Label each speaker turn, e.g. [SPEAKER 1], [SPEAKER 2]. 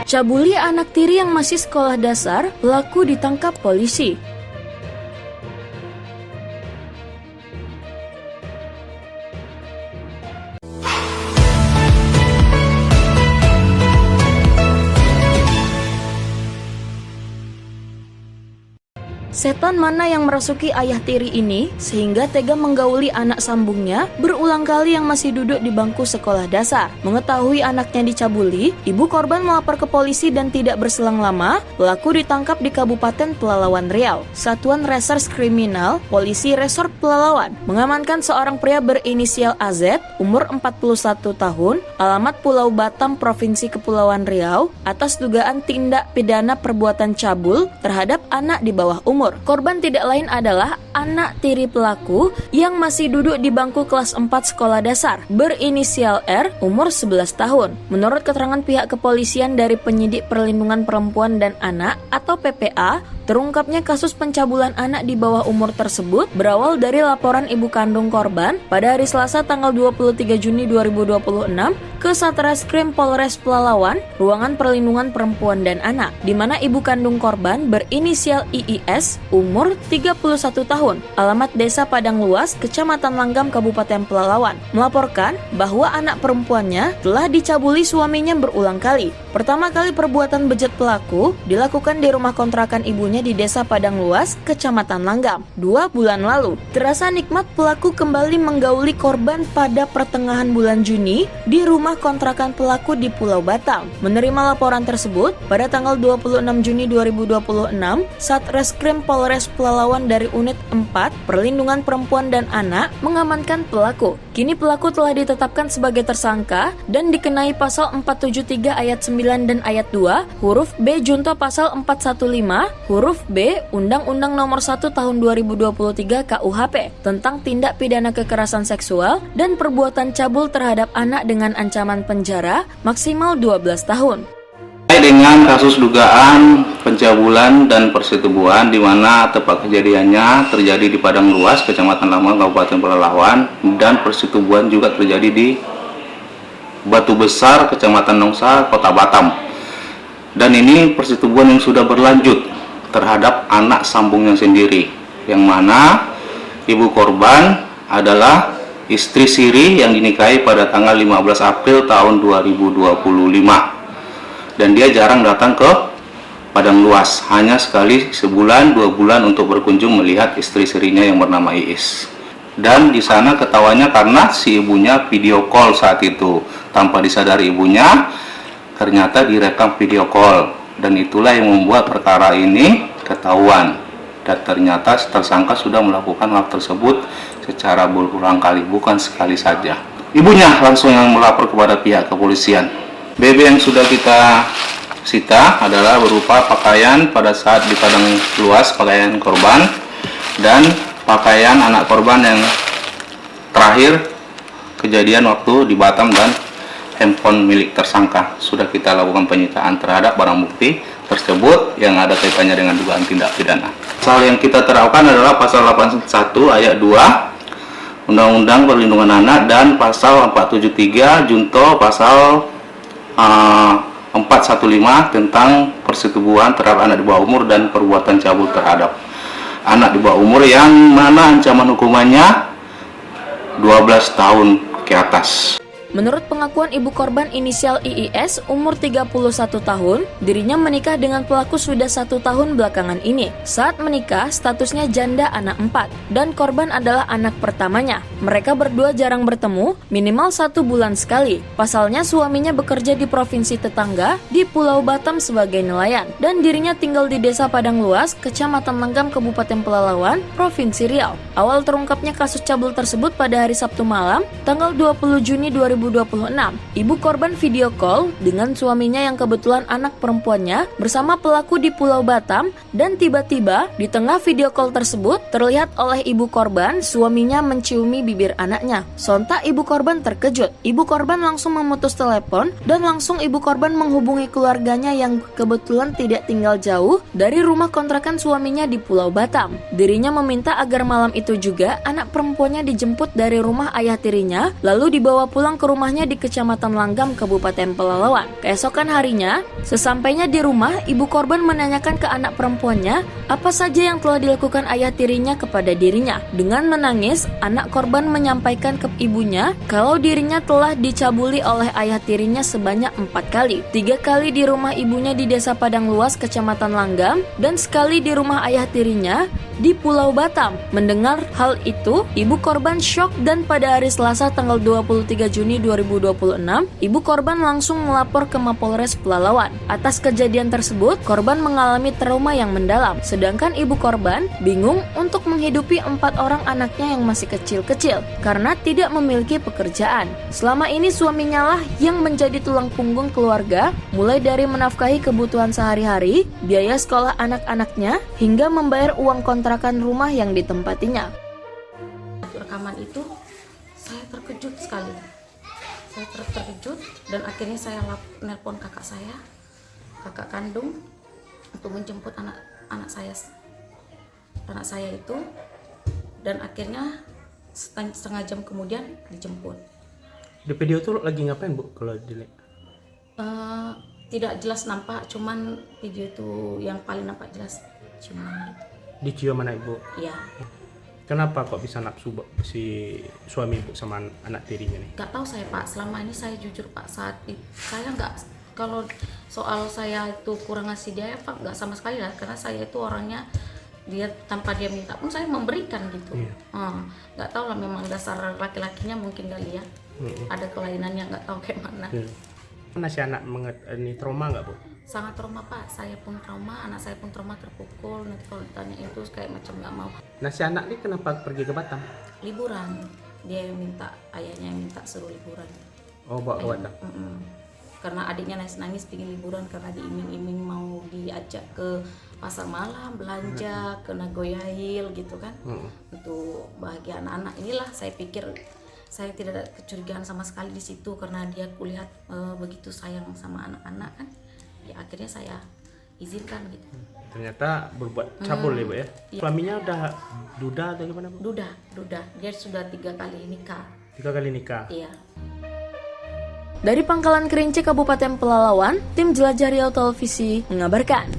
[SPEAKER 1] Cabuli anak tiri yang masih sekolah dasar, pelaku ditangkap polisi. Setan mana yang merasuki ayah tiri ini sehingga tega menggauli anak sambungnya berulang kali yang masih duduk di bangku sekolah dasar. Mengetahui anaknya dicabuli, ibu korban melapor ke polisi dan tidak berselang lama, pelaku ditangkap di Kabupaten Pelalawan Riau. Satuan Reserse Kriminal Polisi Resort Pelalawan mengamankan seorang pria berinisial AZ, umur 41 tahun, alamat Pulau Batam, Provinsi Kepulauan Riau, atas dugaan tindak pidana perbuatan cabul terhadap anak di bawah umur. Korban tidak lain adalah anak tiri pelaku yang masih duduk di bangku kelas 4 sekolah dasar, berinisial R, umur 11 tahun. Menurut keterangan pihak kepolisian dari Penyidik Perlindungan Perempuan dan Anak atau PPA, terungkapnya kasus pencabulan anak di bawah umur tersebut berawal dari laporan ibu kandung korban pada hari Selasa tanggal 23 Juni 2026 ke Satreskrim Polres Pelalawan, Ruangan Perlindungan Perempuan dan Anak, di mana ibu kandung korban berinisial IIS, umur 31 tahun, alamat Desa Padang Luas, Kecamatan Langgam, Kabupaten Pelalawan, melaporkan bahwa anak perempuannya telah dicabuli suaminya berulang kali. Pertama kali perbuatan bejat pelaku dilakukan di rumah kontrakan ibunya di Desa Padang Luas, Kecamatan Langgam, 2 bulan lalu. Terasa nikmat, pelaku kembali menggauli korban pada pertengahan bulan Juni di rumah kontrakan pelaku di Pulau Batam. Menerima laporan tersebut, pada tanggal 26 Juni 2026, Satreskrim Polres Pelalawan dari Unit 4 Perlindungan Perempuan dan Anak mengamankan pelaku. Kini pelaku telah ditetapkan sebagai tersangka dan dikenai pasal 473 ayat 9 dan ayat 2 huruf B junto pasal 415 huruf B Undang-Undang Nomor 1 Tahun 2023 KUHP tentang tindak pidana kekerasan seksual dan perbuatan cabul terhadap anak dengan ancaman penjara maksimal 12 tahun.
[SPEAKER 2] Dengan kasus dugaan pencabulan dan persetubuhan di mana tempat kejadiannya terjadi di Padang Luas, Kecamatan Langgam, Kabupaten Pelalawan, dan persetubuhan juga terjadi di Batu Besar, Kecamatan Nongsa, Kota Batam. Dan ini persetubuhan yang sudah berlanjut terhadap anak sambungnya sendiri, yang mana ibu korban adalah istri siri yang dinikahi pada tanggal 15 April tahun 2025. Dan dia jarang datang ke Padang Luas, hanya sekali sebulan 2 bulan untuk berkunjung melihat istri sirinya yang bernama Iis. Dan di sana ketawanya karena si ibunya video call saat itu, tanpa disadari ibunya ternyata direkam video call, dan itulah yang membuat perkara ini ketahuan. Dan ternyata tersangka sudah melakukan hal tersebut secara berulang kali, bukan sekali saja. Ibunya langsung yang melapor kepada pihak kepolisian. BB yang sudah kita sita adalah berupa pakaian pada saat di Padang Luas, pakaian korban, dan pakaian anak korban yang terakhir kejadian waktu di Batam, dan handphone milik tersangka. Sudah kita lakukan penyitaan terhadap barang bukti tersebut yang ada kaitannya dengan dugaan tindak pidana. Pasal yang kita terapkan adalah pasal 81 ayat 2 Undang-Undang Perlindungan Anak dan pasal 473 junto pasal 415 tentang persetubuhan terhadap anak di bawah umur dan perbuatan cabul terhadap anak di bawah umur, yang mana ancaman hukumannya 12 tahun ke atas.
[SPEAKER 1] Menurut pengakuan ibu korban inisial IIS umur 31 tahun, dirinya menikah dengan pelaku sudah 1 tahun belakangan ini. Saat menikah, statusnya janda anak 4, dan korban adalah anak pertamanya. Mereka berdua jarang bertemu, minimal 1 bulan sekali. Pasalnya suaminya bekerja di provinsi tetangga di Pulau Batam sebagai nelayan, dan dirinya tinggal di Desa Padang Luas, Kecamatan Langgam, Kabupaten Pelalawan, Provinsi Riau. Awal terungkapnya kasus cabul tersebut pada hari Sabtu malam, tanggal 20 Juni 2026. Ibu korban video call dengan suaminya yang kebetulan anak perempuannya bersama pelaku di Pulau Batam, dan tiba-tiba di tengah video call tersebut terlihat oleh ibu korban suaminya menciumi bibir anaknya. Sontak ibu korban terkejut. Ibu korban langsung memutus telepon dan langsung ibu korban menghubungi keluarganya yang kebetulan tidak tinggal jauh dari rumah kontrakan suaminya di Pulau Batam. Dirinya meminta agar malam itu juga anak perempuannya dijemput dari rumah ayah tirinya lalu dibawa pulang ke rumahnya di Kecamatan Langgam, Kabupaten Pelalawan. Keesokan harinya, sesampainya di rumah, ibu korban menanyakan ke anak perempuannya apa saja yang telah dilakukan ayah tirinya kepada dirinya. Dengan menangis, anak korban menyampaikan ke ibunya kalau dirinya telah dicabuli oleh ayah tirinya sebanyak 4 kali. 3 kali di rumah ibunya di Desa Padang Luas, Kecamatan Langgam, dan sekali di rumah ayah tirinya di Pulau Batam. Mendengar hal itu, ibu korban syok dan pada hari Selasa tanggal 23 Juni 2026, ibu korban langsung melapor ke Mapolres Pelalawan. Atas kejadian tersebut, korban mengalami trauma yang mendalam, sedangkan ibu korban bingung untuk menghidupi 4 orang anaknya yang masih kecil-kecil karena tidak memiliki pekerjaan. Selama ini suaminya lah yang menjadi tulang punggung keluarga, mulai dari menafkahi kebutuhan sehari-hari, biaya sekolah anak-anaknya, hingga membayar uang kontrakan rumah yang ditempatinya.
[SPEAKER 3] Rekaman itu saya terkejut sekali. Saya terkejut dan akhirnya saya nelpon kakak kandung untuk menjemput anak saya itu, dan akhirnya setengah jam kemudian dijemput.
[SPEAKER 4] Di video tuh lagi ngapain, Bu, kalau dilihat?
[SPEAKER 3] Tidak jelas nampak, cuman video itu yang paling nampak jelas ciuman gitu.
[SPEAKER 4] Dicium mana Ibu?
[SPEAKER 3] Iya.
[SPEAKER 4] Kenapa kok bisa nafsu si suami Ibu sama anak tirinya nih?
[SPEAKER 3] Gak tahu saya, Pak. Selama ini saya jujur, Pak, saat itu saya nggak, kalau soal saya itu kurang ngasih dia, Pak, nggak sama sekali lah, karena saya itu orangnya dia tanpa dia minta pun saya memberikan gitu.
[SPEAKER 4] Iya.
[SPEAKER 3] Nggak tahu lah, memang dasar laki-lakinya mungkin kali ya. Ada kelainannya, nggak tahu kayak mana.
[SPEAKER 4] Mana si anak ini trauma nggak, Bu?
[SPEAKER 3] Sangat trauma, Pak. Saya pun trauma, anak saya pun trauma, terpukul. Nanti kalau ditanya itu kayak macam nggak mau.
[SPEAKER 4] Nah, si anak ini kenapa pergi ke Batam?
[SPEAKER 3] Liburan, dia yang minta, ayahnya yang minta suruh liburan.
[SPEAKER 4] Oh, bawa ke Batam.
[SPEAKER 3] Karena adiknya nangis pingin liburan, karena diiming-iming mau diajak ke pasar malam belanja, ke Nagoya Hill gitu kan, untuk bahagia anak-anak. Inilah saya pikir, saya tidak ada kecurigaan sama sekali di situ, karena dia kulihat begitu sayang sama anak-anak kan. Ya akhirnya saya izinkan gitu.
[SPEAKER 4] Ternyata berbuat cabul ya, Bu ya?
[SPEAKER 3] Iya.
[SPEAKER 4] Suaminya udah duda atau gimana, Bu?
[SPEAKER 3] Duda. Dia sudah 3 kali nikah.
[SPEAKER 4] 3 kali nikah.
[SPEAKER 3] Iya.
[SPEAKER 1] Dari Pangkalan Kerinci, Kabupaten Pelalawan, tim Jelajah Riau Televisi mengabarkan.